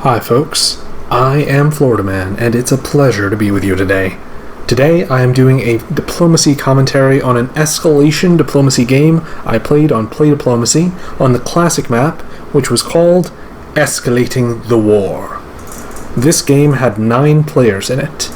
Hi folks, I am Florida Man, and it's a pleasure to be with you today. Today I am doing a diplomacy commentary on an escalation diplomacy game I played on Play Diplomacy on the classic map, which was called Escalating the War. This game had 9 players in it.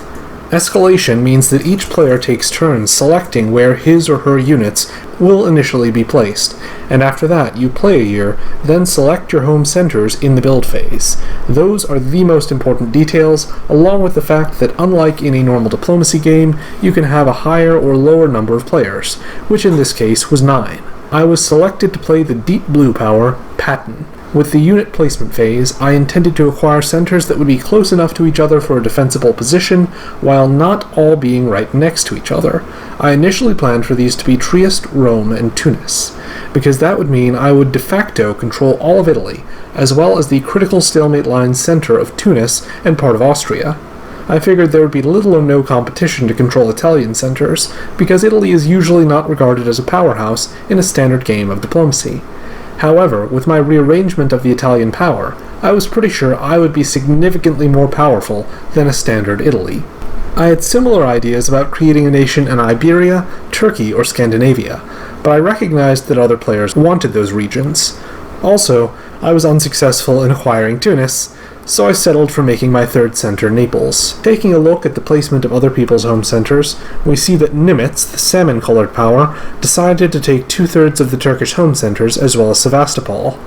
Escalation means that each player takes turns selecting where his or her units will initially be placed, and after that you play a year, then select your home centers in the build phase. Those are the most important details, along with the fact that unlike in a normal diplomacy game, you can have a higher or lower number of players, which in this case was 9. I was selected to play the deep blue power, Patton. With the unit placement phase, I intended to acquire centers that would be close enough to each other for a defensible position, while not all being right next to each other. I initially planned for these to be Trieste, Rome, and Tunis, because that would mean I would de facto control all of Italy, as well as the critical stalemate line center of Tunis and part of Austria. I figured there would be little or no competition to control Italian centers, because Italy is usually not regarded as a powerhouse in a standard game of diplomacy. However, with my rearrangement of the Italian power, I was pretty sure I would be significantly more powerful than a standard Italy. I had similar ideas about creating a nation in Iberia, Turkey, or Scandinavia, but I recognized that other players wanted those regions. Also, I was unsuccessful in acquiring Tunis, so I settled for making my third center Naples. Taking a look at the placement of other people's home centers, we see that Nimitz, the salmon-colored power, decided to take 2/3 of the Turkish home centers as well as Sevastopol.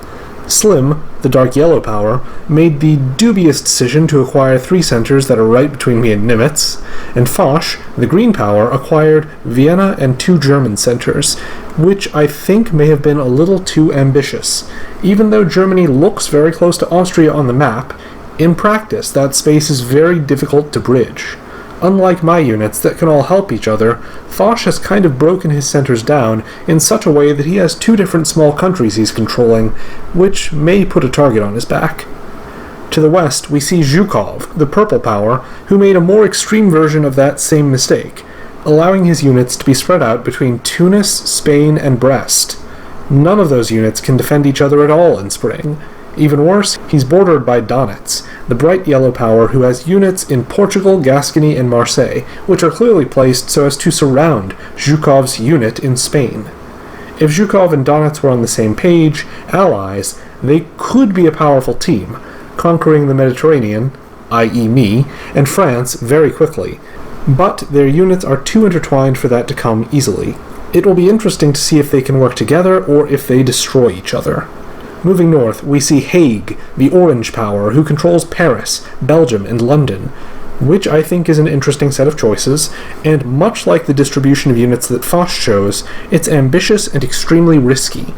Slim, the dark yellow power, made the dubious decision to acquire 3 centers that are right between me and Nimitz, and Foch, the green power, acquired Vienna and 2 German centers, which I think may have been a little too ambitious. Even though Germany looks very close to Austria on the map, in practice that space is very difficult to bridge. Unlike my units that can all help each other, Foch has kind of broken his centers down in such a way that he has 2 different small countries he's controlling, which may put a target on his back. To the west, we see Zhukov, the purple power, who made a more extreme version of that same mistake, allowing his units to be spread out between Tunis, Spain, and Brest. None of those units can defend each other at all in spring. Even worse, he's bordered by Donitz, the bright yellow power who has units in Portugal, Gascony, and Marseille, which are clearly placed so as to surround Zhukov's unit in Spain. If Zhukov and Donitz were on the same page, allies, they could be a powerful team, conquering the Mediterranean, i.e. me, and France very quickly. But their units are too intertwined for that to come easily. It will be interesting to see if they can work together or if they destroy each other. Moving north, we see Hague, the orange power, who controls Paris, Belgium, and London, which I think is an interesting set of choices, and much like the distribution of units that Foch chose, it's ambitious and extremely risky.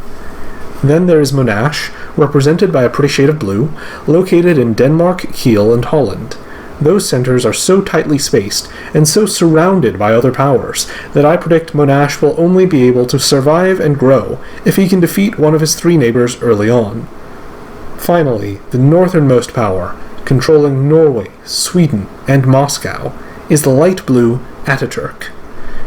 Then there is Monash, represented by a pretty shade of blue, located in Denmark, Kiel, and Holland. Those centers are so tightly spaced, and so surrounded by other powers, that I predict Monash will only be able to survive and grow if he can defeat one of his 3 neighbors early on. Finally, the northernmost power, controlling Norway, Sweden, and Moscow, is the light blue Ataturk.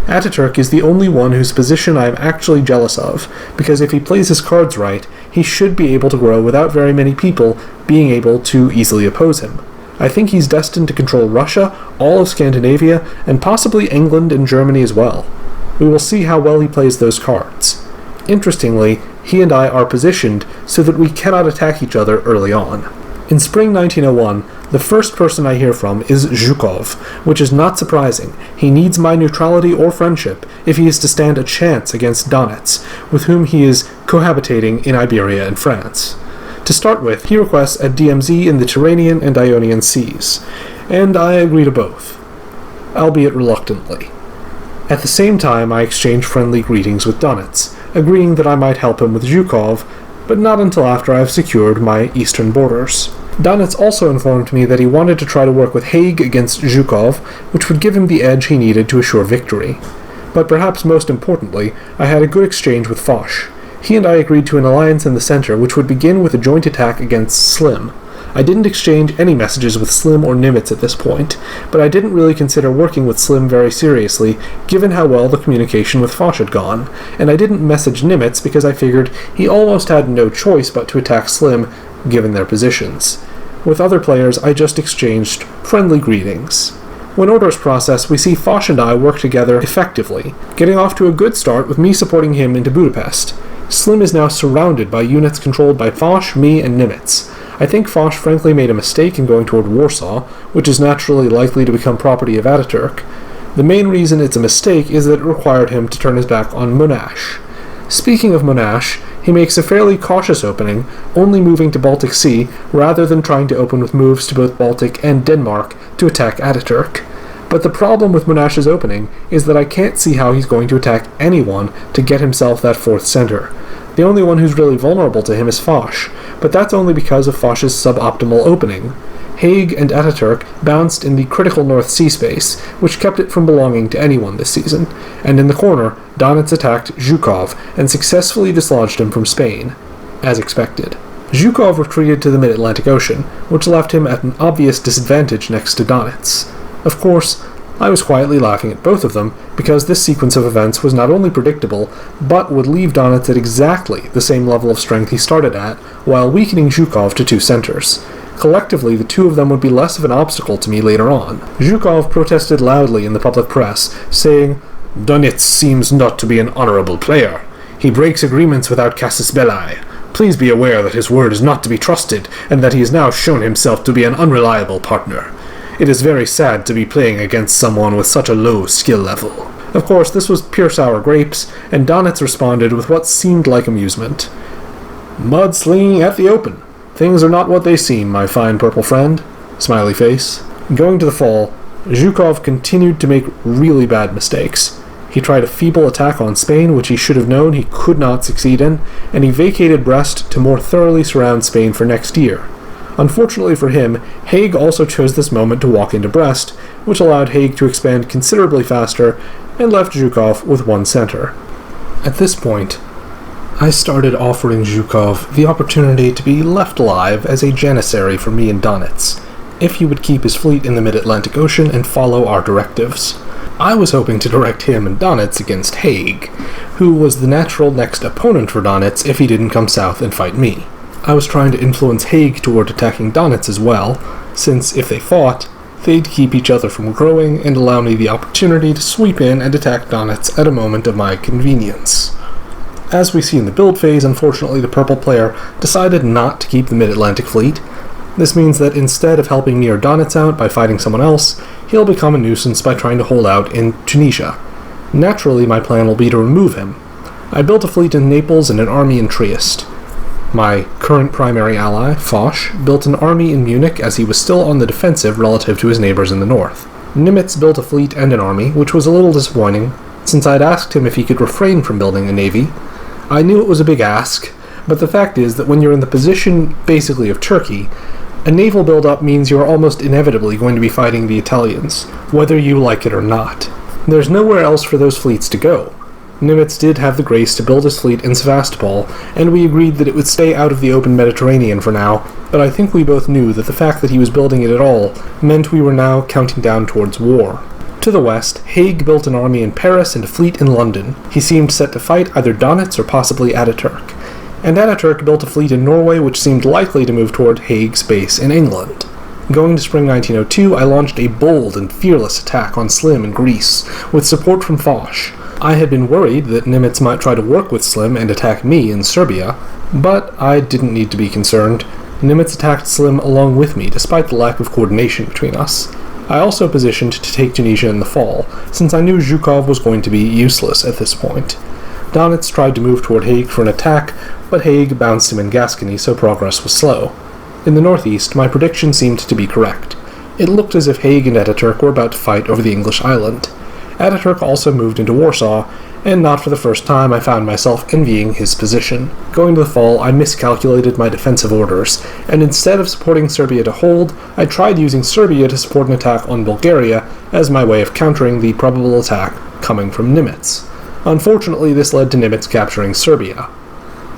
Ataturk is the only one whose position I am actually jealous of, because if he plays his cards right, he should be able to grow without very many people being able to easily oppose him. I think he's destined to control Russia, all of Scandinavia, and possibly England and Germany as well. We will see how well he plays those cards. Interestingly, he and I are positioned so that we cannot attack each other early on. In spring 1901, the first person I hear from is Zhukov, which is not surprising. He needs my neutrality or friendship if he is to stand a chance against Donitz, with whom he is cohabitating in Iberia and France. To start with, he requests a DMZ in the Tyrrhenian and Ionian Seas, and I agree to both, albeit reluctantly. At the same time, I exchange friendly greetings with Donitz, agreeing that I might help him with Zhukov, but not until after I have secured my eastern borders. Donitz also informed me that he wanted to try to work with Hague against Zhukov, which would give him the edge he needed to assure victory. But perhaps most importantly, I had a good exchange with Foch. He and I agreed to an alliance in the center, which would begin with a joint attack against Slim. I didn't exchange any messages with Slim or Nimitz at this point, but I didn't really consider working with Slim very seriously, given how well the communication with Foch had gone, and I didn't message Nimitz because I figured he almost had no choice but to attack Slim, given their positions. With other players, I just exchanged friendly greetings. When orders process, we see Foch and I work together effectively, getting off to a good start with me supporting him into Budapest. Slim is now surrounded by units controlled by Foch, me, and Nimitz. I think Foch frankly made a mistake in going toward Warsaw, which is naturally likely to become property of Ataturk. The main reason it's a mistake is that it required him to turn his back on Monash. Speaking of Monash, he makes a fairly cautious opening, only moving to Baltic Sea rather than trying to open with moves to both Baltic and Denmark to attack Ataturk. But the problem with Monash's opening is that I can't see how he's going to attack anyone to get himself that fourth center. The only one who's really vulnerable to him is Foch, but that's only because of Foch's suboptimal opening. Haig and Ataturk bounced in the critical North Sea space, which kept it from belonging to anyone this season, and in the corner, Donitz attacked Zhukov and successfully dislodged him from Spain, as expected. Zhukov retreated to the mid-Atlantic Ocean, which left him at an obvious disadvantage next to Donitz. Of course, I was quietly laughing at both of them, because this sequence of events was not only predictable, but would leave Donitz at exactly the same level of strength he started at, while weakening Zhukov to 2 centers. Collectively, the two of them would be less of an obstacle to me later on. Zhukov protested loudly in the public press, saying, "Donitz seems not to be an honorable player. He breaks agreements without casus belli. Please be aware that his word is not to be trusted, and that he has now shown himself to be an unreliable partner. It is very sad to be playing against someone with such a low skill level." Of course, this was pure sour grapes, and Donitz responded with what seemed like amusement. "Mudslinging at the open. Things are not what they seem, my fine purple friend." Smiley face. Going to the fall, Zhukov continued to make really bad mistakes. He tried a feeble attack on Spain, which he should have known he could not succeed in, and he vacated Brest to more thoroughly surround Spain for next year. Unfortunately for him, Haig also chose this moment to walk into Brest, which allowed Haig to expand considerably faster and left Zhukov with 1 center. At this point, I started offering Zhukov the opportunity to be left alive as a janissary for me and Donitz, if he would keep his fleet in the mid-Atlantic Ocean and follow our directives. I was hoping to direct him and Donitz against Haig, who was the natural next opponent for Donitz if he didn't come south and fight me. I was trying to influence Haig toward attacking Donitz as well, since if they fought, they'd keep each other from growing and allow me the opportunity to sweep in and attack Donitz at a moment of my convenience. As we see in the build phase, unfortunately the purple player decided not to keep the mid-Atlantic fleet. This means that instead of helping me or Donitz out by fighting someone else, he'll become a nuisance by trying to hold out in Tunisia. Naturally, my plan will be to remove him. I built a fleet in Naples and an army in Trieste. My current primary ally, Foch, built an army in Munich as he was still on the defensive relative to his neighbors in the north. Nimitz built a fleet and an army, which was a little disappointing, since I'd asked him if he could refrain from building a navy. I knew it was a big ask, but the fact is that when you're in the position, basically, of Turkey, a naval build-up means you're almost inevitably going to be fighting the Italians, whether you like it or not. There's nowhere else for those fleets to go. Nimitz did have the grace to build his fleet in Sevastopol, and we agreed that it would stay out of the open Mediterranean for now, but I think we both knew that the fact that he was building it at all meant we were now counting down towards war. To the west, Haig built an army in Paris and a fleet in London. He seemed set to fight either Donitz or possibly Ataturk. And Ataturk built a fleet in Norway which seemed likely to move toward Haig's base in England. Going to spring 1902, I launched a bold and fearless attack on Slim in Greece, with support from Foch. I had been worried that Nimitz might try to work with Slim and attack me in Serbia, but I didn't need to be concerned. Nimitz attacked Slim along with me, despite the lack of coordination between us. I also positioned to take Tunisia in the fall, since I knew Zhukov was going to be useless at this point. Donitz tried to move toward Haig for an attack, but Haig bounced him in Gascony, so progress was slow. In the northeast, my prediction seemed to be correct. It looked as if Haig and Ataturk were about to fight over the English island. Ataturk also moved into Warsaw, and not for the first time I found myself envying his position. Going to the fall, I miscalculated my defensive orders, and instead of supporting Serbia to hold, I tried using Serbia to support an attack on Bulgaria as my way of countering the probable attack coming from Nimitz. Unfortunately, this led to Nimitz capturing Serbia.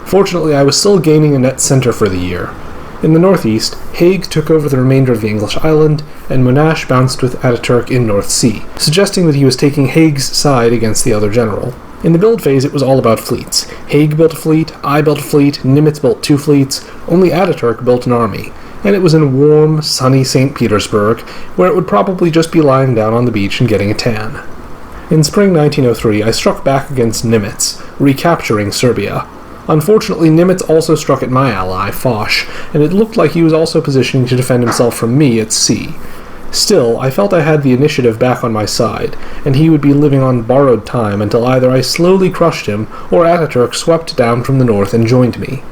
Fortunately, I was still gaining a net center for the year. In the northeast, Haig took over the remainder of the English island, and Monash bounced with Ataturk in North Sea, suggesting that he was taking Haig's side against the other general. In the build phase, it was all about fleets. Haig built a fleet, I built a fleet, Nimitz built 2 fleets, only Ataturk built an army, and it was in warm, sunny St. Petersburg, where it would probably just be lying down on the beach and getting a tan. In spring 1903, I struck back against Nimitz, recapturing Serbia. Unfortunately, Nimitz also struck at my ally, Foch, and it looked like he was also positioning to defend himself from me at sea. Still, I felt I had the initiative back on my side, and he would be living on borrowed time until either I slowly crushed him, or Ataturk swept down from the north and joined me.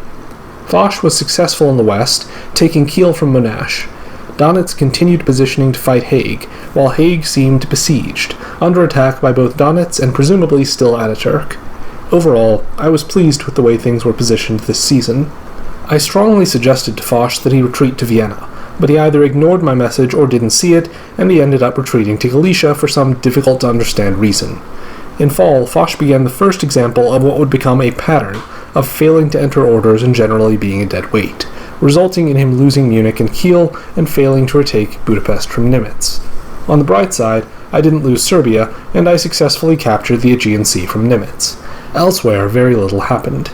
Foch was successful in the west, taking Kiel from Monash. Donitz continued positioning to fight Hague, while Hague seemed besieged, under attack by both Donitz and presumably still Ataturk. Overall, I was pleased with the way things were positioned this season. I strongly suggested to Foch that he retreat to Vienna, but he either ignored my message or didn't see it, and he ended up retreating to Galicia for some difficult-to-understand reason. In fall, Foch began the first example of what would become a pattern of failing to enter orders and generally being a dead weight, resulting in him losing Munich and Kiel and failing to retake Budapest from Nimitz. On the bright side, I didn't lose Serbia, and I successfully captured the Aegean Sea from Nimitz. Elsewhere, very little happened.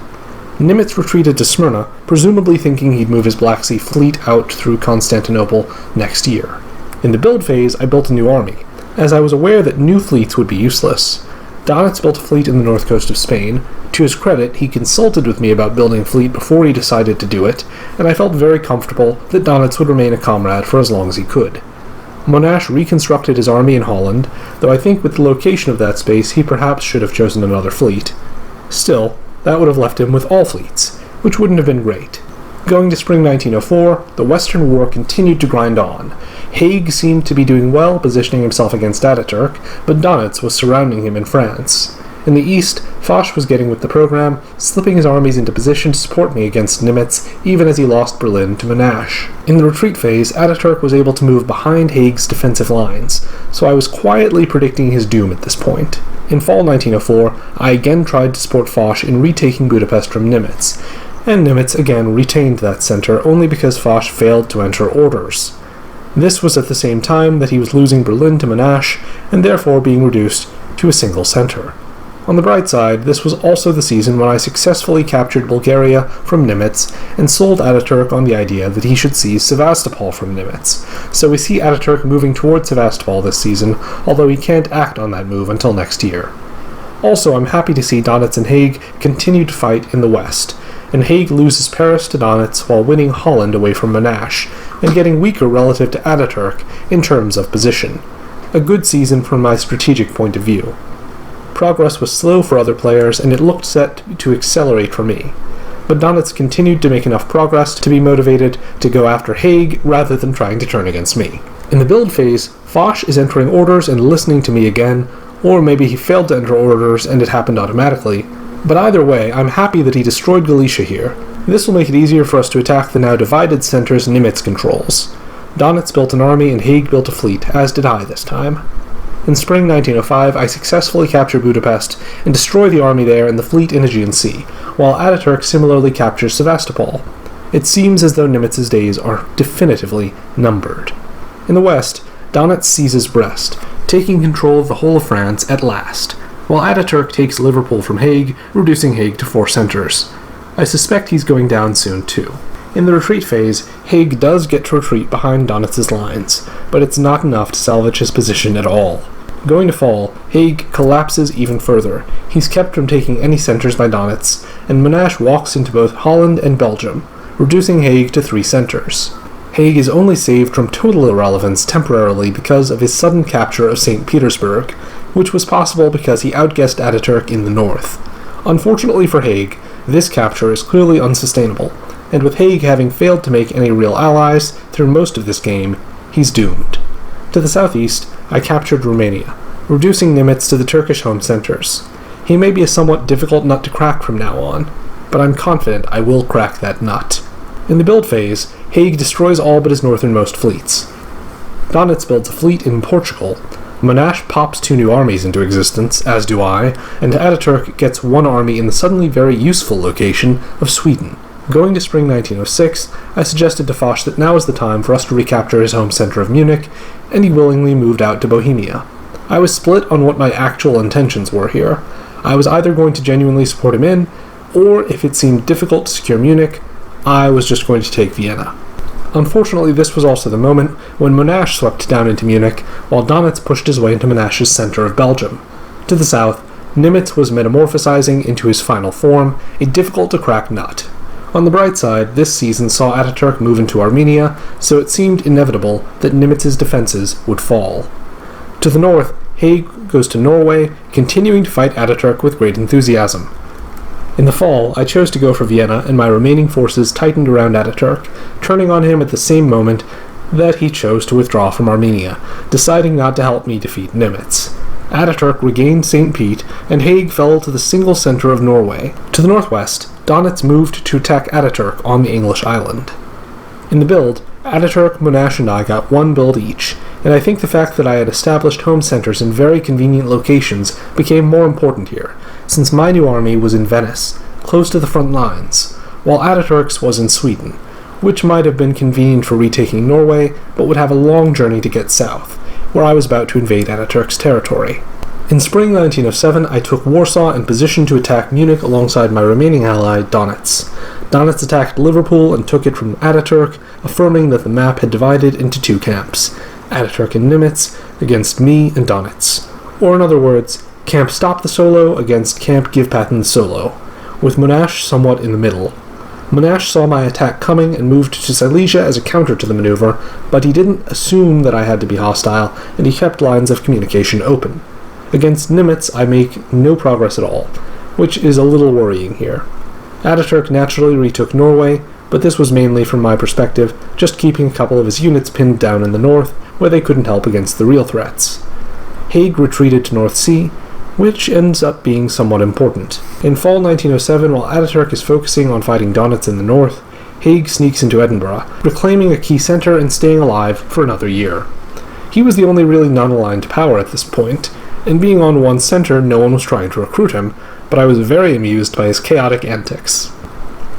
Nimitz retreated to Smyrna, presumably thinking he'd move his Black Sea fleet out through Constantinople next year. In the build phase, I built a new army, as I was aware that new fleets would be useless. Donitz built a fleet in the north coast of Spain. To his credit, he consulted with me about building a fleet before he decided to do it, and I felt very comfortable that Donitz would remain a comrade for as long as he could. Monash reconstructed his army in Holland, though I think with the location of that space he perhaps should have chosen another fleet. Still, that would have left him with all fleets, which wouldn't have been great. Going to spring 1904, the Western War continued to grind on. Hague seemed to be doing well, positioning himself against Ataturk, but Donitz was surrounding him in France. In the east, Foch was getting with the program, slipping his armies into position to support me against Nimitz, even as he lost Berlin to Monash. In the retreat phase, Ataturk was able to move behind Hague's defensive lines, so I was quietly predicting his doom at this point. In fall 1904, I again tried to support Foch in retaking Budapest from Nimitz, and Nimitz again retained that center only because Foch failed to enter orders. This was at the same time that he was losing Berlin to Monash, and therefore being reduced to a single center. On the bright side, this was also the season when I successfully captured Bulgaria from Nimitz and sold Ataturk on the idea that he should seize Sevastopol from Nimitz, so we see Ataturk moving toward Sevastopol this season, although he can't act on that move until next year. Also, I'm happy to see Donitz and Hague continue to fight in the west, and Hague loses Paris to Donitz while winning Holland away from Monash, and getting weaker relative to Ataturk in terms of position. A good season from my strategic point of view. Progress was slow for other players, and it looked set to accelerate for me. But Donitz continued to make enough progress to be motivated to go after Hague rather than trying to turn against me. In the build phase, Foch is entering orders and listening to me again, or maybe he failed to enter orders and it happened automatically. But either way, I'm happy that he destroyed Galicia here. This will make it easier for us to attack the now divided centers Nimitz controls. Donitz built an army and Hague built a fleet, as did I this time. In spring 1905, I successfully captured Budapest and destroy the army there and the fleet in Aegean Sea, while Ataturk similarly captures Sevastopol. It seems as though Nimitz's days are definitively numbered. In the west, Donitz seizes Brest, taking control of the whole of France at last, while Ataturk takes Liverpool from Hague, reducing Hague to 4 centers. I suspect he's going down soon too. In the retreat phase, Hague does get to retreat behind Donitz's lines, but it's not enough to salvage his position at all. Going to fall, Hague collapses even further. He's kept from taking any centers by Donitz, and Monash walks into both Holland and Belgium, reducing Hague to 3 centers. Hague is only saved from total irrelevance temporarily because of his sudden capture of St. Petersburg, which was possible because he outguessed Ataturk in the north. Unfortunately for Hague, this capture is clearly unsustainable, and with Hague having failed to make any real allies through most of this game, he's doomed. To the southeast, I captured Romania, reducing Nimitz to the Turkish home centers. He may be a somewhat difficult nut to crack from now on, but I'm confident I will crack that nut. In the build phase, Hague destroys all but his northernmost fleets. Donitz builds a fleet in Portugal. Monash pops 2 new armies into existence, as do I, and Ataturk gets 1 army in the suddenly very useful location of Sweden. Going to spring 1906, I suggested to Foch that now is the time for us to recapture his home center of Munich, and he willingly moved out to Bohemia. I was split on what my actual intentions were here. I was either going to genuinely support him in, or if it seemed difficult to secure Munich, I was just going to take Vienna. Unfortunately, this was also the moment when Monash swept down into Munich, while Donitz pushed his way into Monash's centre of Belgium. To the south, Nimitz was metamorphosizing into his final form, a difficult-to-crack nut. On the bright side, this season saw Ataturk move into Armenia, so it seemed inevitable that Nimitz's defences would fall. To the north, Haig goes to Norway, continuing to fight Ataturk with great enthusiasm. In the fall, I chose to go for Vienna, and my remaining forces tightened around Ataturk, turning on him at the same moment that he chose to withdraw from Armenia, deciding not to help me defeat Nimitz. Ataturk regained St. Pete, and Haig fell to the single centre of Norway. To the northwest, Donitz moved to attack Ataturk on the English island. In the build, Ataturk, Monash, and I got one build each, and I think the fact that I had established home centres in very convenient locations became more important here, since my new army was in Venice, close to the front lines, while Ataturk's was in Sweden, which might have been convenient for retaking Norway, but would have a long journey to get south, where I was about to invade Ataturk's territory. In spring 1907, I took Warsaw and positioned to attack Munich alongside my remaining ally, Donitz. Donitz attacked Liverpool and took it from Ataturk, affirming that the map had divided into two camps, Ataturk and Nimitz against me and Donitz. Or in other words, Camp Stop the Solo against Camp Give Patton the Solo, with Monash somewhat in the middle. Monash saw my attack coming and moved to Silesia as a counter to the maneuver, but he didn't assume that I had to be hostile, and he kept lines of communication open. Against Nimitz, I make no progress at all, which is a little worrying here. Ataturk naturally retook Norway, but this was mainly from my perspective, just keeping a couple of his units pinned down in the north, where they couldn't help against the real threats. Haig retreated to North Sea, which ends up being somewhat important. In fall 1907, while Ataturk is focusing on fighting Donitz in the north, Haig sneaks into Edinburgh, reclaiming a key centre and staying alive for another year. He was the only really non-aligned power at this point, and being on one centre, no one was trying to recruit him, but I was very amused by his chaotic antics.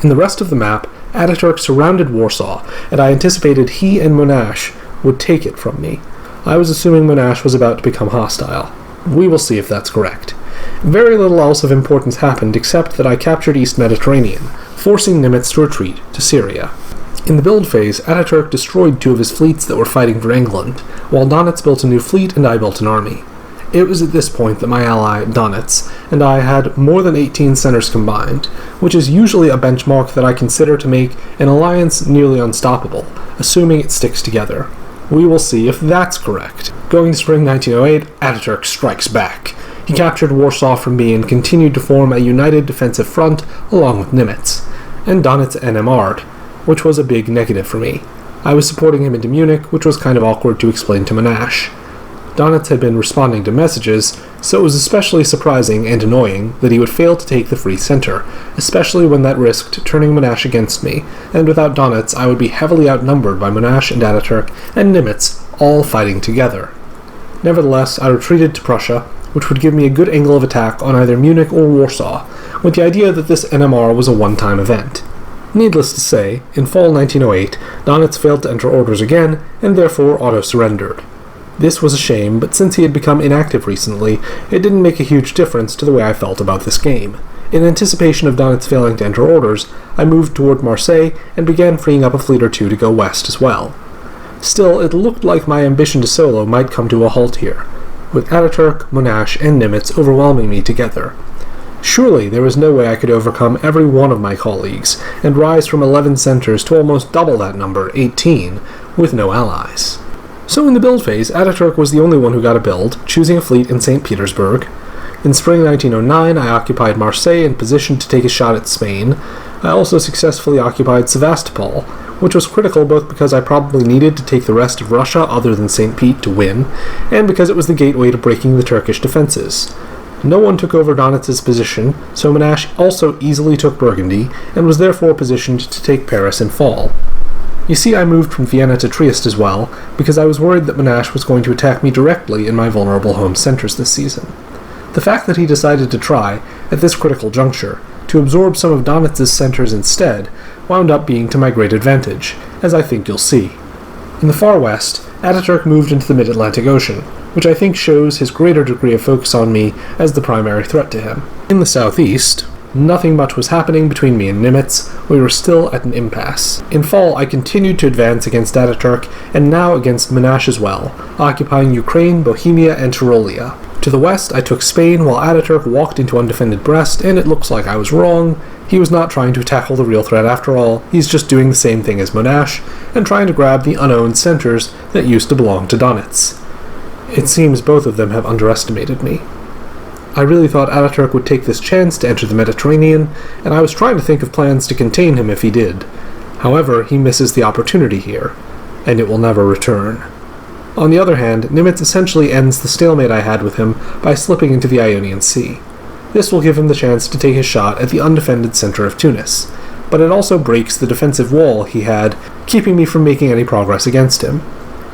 In the rest of the map, Ataturk surrounded Warsaw, and I anticipated he and Monash would take it from me. I was assuming Monash was about to become hostile. We will see if that's correct. Very little else of importance happened except that I captured East Mediterranean, forcing Nimitz to retreat to Syria. In the build phase, Ataturk destroyed two of his fleets that were fighting for England, while Donitz built a new fleet and I built an army. It was at this point that my ally, Donitz, and I had more than 18 centres combined, which is usually a benchmark that I consider to make an alliance nearly unstoppable, assuming it sticks together. We will see if that's correct. Going to spring 1908, Ataturk strikes back. He captured Warsaw from me and continued to form a united defensive front along with Nimitz, and Donitz NMR'd, which was a big negative for me. I was supporting him into Munich, which was kind of awkward to explain to Monash. Donitz had been responding to messages, so it was especially surprising and annoying that he would fail to take the free centre, especially when that risked turning Monash against me, and without Donitz I would be heavily outnumbered by Monash and Ataturk and Nimitz all fighting together. Nevertheless, I retreated to Prussia, which would give me a good angle of attack on either Munich or Warsaw, with the idea that this NMR was a one-time event. Needless to say, in fall 1908, Donitz failed to enter orders again, and therefore auto-surrendered. This was a shame, but since he had become inactive recently, it didn't make a huge difference to the way I felt about this game. In anticipation of Donitz failing to enter orders, I moved toward Marseille and began freeing up a fleet or two to go west as well. Still, it looked like my ambition to solo might come to a halt here, with Ataturk, Monash, and Nimitz overwhelming me together. Surely there was no way I could overcome every one of my colleagues, and rise from 11 centres to almost double that number, 18, with no allies. So in the build phase, Ataturk was the only one who got a build, choosing a fleet in St. Petersburg. In spring 1909, I occupied Marseille and positioned to take a shot at Spain. I also successfully occupied Sevastopol, which was critical both because I probably needed to take the rest of Russia other than St. Pete to win, and because it was the gateway to breaking the Turkish defences. No one took over Donitz's position, so Monash also easily took Burgundy, and was therefore positioned to take Paris in fall. You see, I moved from Vienna to Trieste as well, because I was worried that Monash was going to attack me directly in my vulnerable home centres this season. The fact that he decided to try, at this critical juncture, to absorb some of Donitz's centres instead, wound up being to my great advantage, as I think you'll see. In the far west, Ataturk moved into the mid-Atlantic Ocean, which I think shows his greater degree of focus on me as the primary threat to him. In the southeast, Nothing much was happening between me and Nimitz. We were still at an impasse. In fall, I continued to advance against Ataturk, and now against Monash as well, occupying Ukraine, Bohemia, and Tyrolia. To the west, I took Spain, while Ataturk walked into undefended Brest, and it looks like I was wrong. He was not trying to tackle the real threat after all. He's just doing the same thing as Monash, and trying to grab the unowned centers that used to belong to Donitz. It seems both of them have underestimated me. I really thought Ataturk would take this chance to enter the Mediterranean, and I was trying to think of plans to contain him if he did. However, he misses the opportunity here, and it will never return. On the other hand, Nimitz essentially ends the stalemate I had with him by slipping into the Ionian Sea. This will give him the chance to take his shot at the undefended center of Tunis, but it also breaks the defensive wall he had, keeping me from making any progress against him.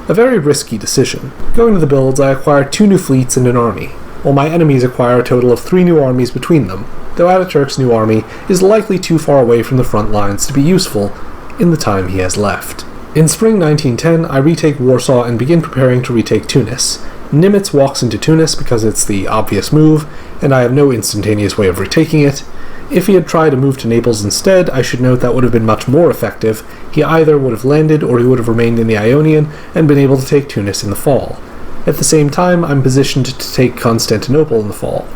A very risky decision. Going to the builds, I acquired 2 new fleets and an army, while my enemies acquire a total of 3 new armies between them, though Ataturk's new army is likely too far away from the front lines to be useful in the time he has left. In spring 1910, I retake Warsaw and begin preparing to retake Tunis. Nimitz walks into Tunis because it's the obvious move, and I have no instantaneous way of retaking it. If he had tried a move to Naples instead, I should note that would have been much more effective. He either would have landed or he would have remained in the Ionian and been able to take Tunis in the fall. At the same time, I'm positioned to take Constantinople in the fall.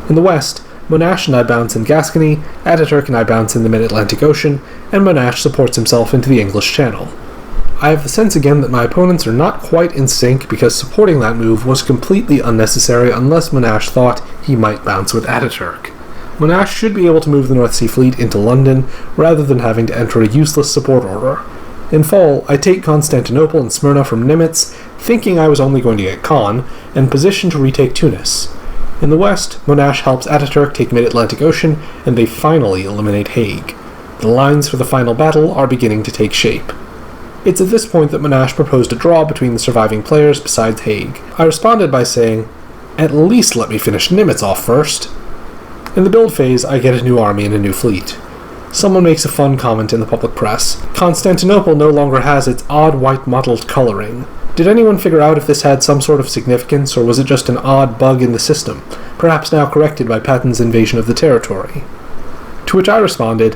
In the west, Monash and I bounce in Gascony, Ataturk and I bounce in the mid-Atlantic Ocean, and Monash supports himself into the English Channel. I have the sense again that my opponents are not quite in sync because supporting that move was completely unnecessary unless Monash thought he might bounce with Ataturk. Monash should be able to move the North Sea Fleet into London rather than having to enter a useless support order. In fall, I take Constantinople and Smyrna from Nimitz, thinking I was only going to get Khan, and position to retake Tunis. In the west, Monash helps Ataturk take mid-Atlantic Ocean, and they finally eliminate Hague. The lines for the final battle are beginning to take shape. It's at this point that Monash proposed a draw between the surviving players besides Hague. I responded by saying, "At least let me finish Nimitz off first." In the build phase, I get a new army and a new fleet. Someone makes a fun comment in the public press. Constantinople no longer has its odd white mottled coloring. Did anyone figure out if this had some sort of significance, or was it just an odd bug in the system, perhaps now corrected by Patton's invasion of the territory? To which I responded,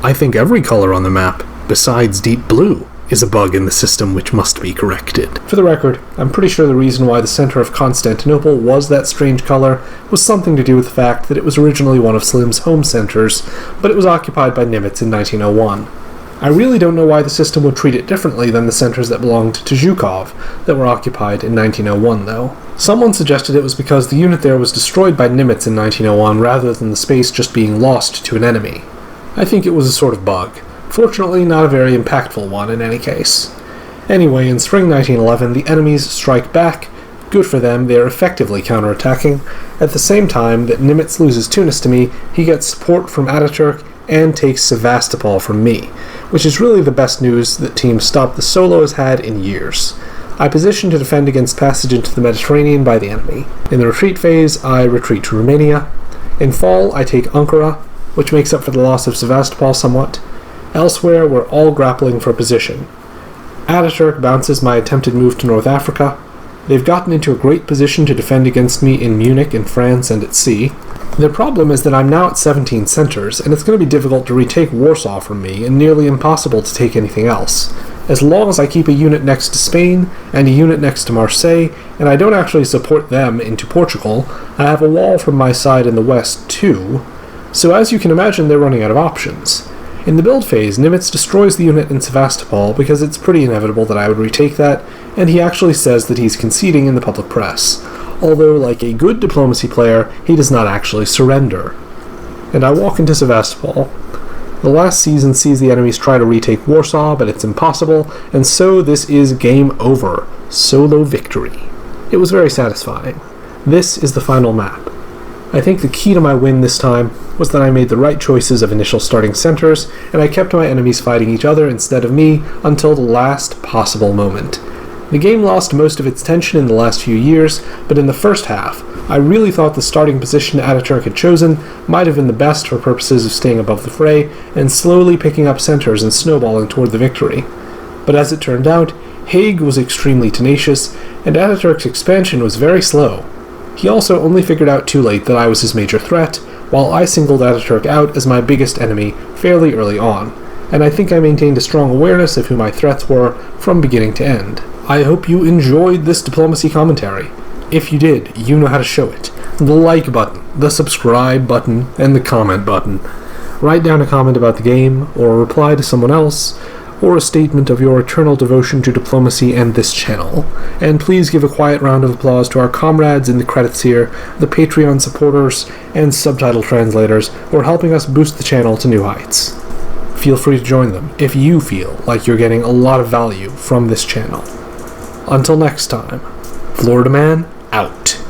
"I think every color on the map, besides deep blue, is a bug in the system which must be corrected." For the record, I'm pretty sure the reason why the center of Constantinople was that strange color was something to do with the fact that it was originally one of Slim's home centers, but it was occupied by Nimitz in 1901. I really don't know why the system would treat it differently than the centers that belonged to Zhukov that were occupied in 1901, though. Someone suggested it was because the unit there was destroyed by Nimitz in 1901 rather than the space just being lost to an enemy. I think it was a sort of bug. Fortunately, not a very impactful one in any case. Anyway, in spring 1911, the enemies strike back. Good for them, they are effectively counterattacking. At the same time that Nimitz loses Tunis to me, he gets support from Ataturk and takes Sevastopol from me, which is really the best news that Team Stop the Solo has had in years. I position to defend against passage into the Mediterranean by the enemy. In the retreat phase, I retreat to Romania. In fall, I take Ankara, which makes up for the loss of Sevastopol somewhat. Elsewhere, we're all grappling for position. Ataturk bounces my attempted move to North Africa. They've gotten into a great position to defend against me in Munich, in France, and at sea. Their problem is that I'm now at 17 centers, and it's going to be difficult to retake Warsaw from me, and nearly impossible to take anything else. As long as I keep a unit next to Spain, and a unit next to Marseille, and I don't actually support them into Portugal, I have a wall from my side in the west too, so as you can imagine they're running out of options. In the build phase, Nimitz destroys the unit in Sevastopol because it's pretty inevitable that I would retake that, and he actually says that he's conceding in the public press, although like a good diplomacy player, he does not actually surrender. And I walk into Sevastopol. The last season sees the enemies try to retake Warsaw, but it's impossible, and so this is game over. Solo victory. It was very satisfying. This is the final map. I think the key to my win this time was that I made the right choices of initial starting centers, and I kept my enemies fighting each other instead of me until the last possible moment. The game lost most of its tension in the last few years, but in the first half, I really thought the starting position Ataturk had chosen might have been the best for purposes of staying above the fray and slowly picking up centers and snowballing toward the victory. But as it turned out, Hague was extremely tenacious, and Ataturk's expansion was very slow. He also only figured out too late that I was his major threat, while I singled Ataturk out as my biggest enemy fairly early on, and I think I maintained a strong awareness of who my threats were from beginning to end. I hope you enjoyed this diplomacy commentary. If you did, you know how to show it. The like button, the subscribe button, and the comment button. Write down a comment about the game, or a reply to someone else, or a statement of your eternal devotion to diplomacy and this channel. And please give a quiet round of applause to our comrades in the credits here, the Patreon supporters, and subtitle translators who are helping us boost the channel to new heights. Feel free to join them if you feel like you're getting a lot of value from this channel. Until next time, Florida Man out.